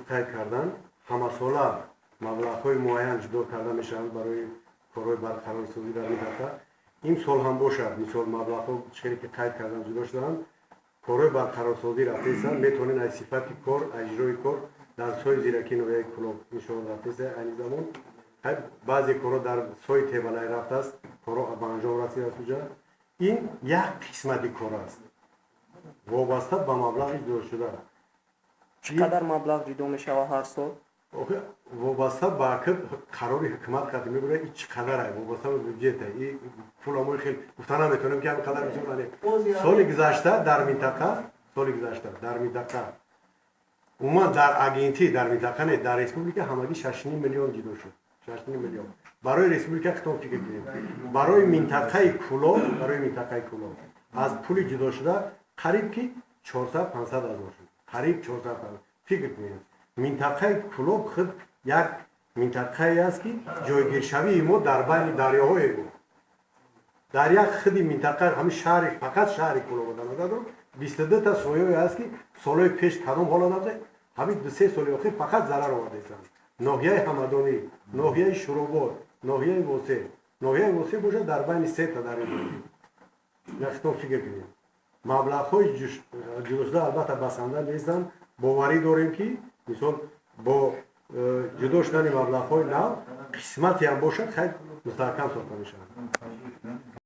قید کردن همساله مبلغ‌های معین جدا کرده میشن برای کارهای برقرارسازی در منطقه. این سال هم باشد مثال مبلغ‌ها چیزی که قید کردن جدا شدن کارهای برقرارسازی رفته‌اند میتونن از صفت کار اجرای کار در سوی زیرکی نوعی کلوب نشان رفته‌اند. این زمان بعضی کارها در سوی تبلای رفته است کارها به انجام رسیده است. این یک قسمت کار است وابسته به مبلغ جدا شده. چقدر مبلغ جدا میشه هر سال؟ وابسته به قرار حکومت قدر میبره این چقدر است وابسته به بودجت این پول امور خیلی گفتن نمیتونم که همقدر میشه. سال گذشته در منطقه اومد در اگینتی در منطقه نه در ریسپوبلیکا همگی 6.5 میلیون جدا شد. 6.5 میلیون برای ریسپوبلیکا خطاب فکر کنیم برای منطقه کلو از پول جدا شده قریب که 400-500 هزار شد. قریب 400 هزار فکر کنیم منطقه کلو خود یک منطقه است که جایگیرشوی ما در بین دریاهای بود. در یک خودی منطقه همین شهر فقط شهر کلو بودن دادم 22 تا سویه است که سالهای پیش تمام حالا نبوده همین 2-3 سال اخیر فقط ضرر آورده است. ناحیه همدانی، ناحیه شروبات، ناحیه وسه باشه در بین 3 تا دریا نخستان فکر کنیم مبلغ‌های جدا شده البته بسنده نیستن. باوری داریم که مثال با جدا شدن مبلغ‌های نو قسمتی هم باشد خیلی مستحکم ساخته میشن.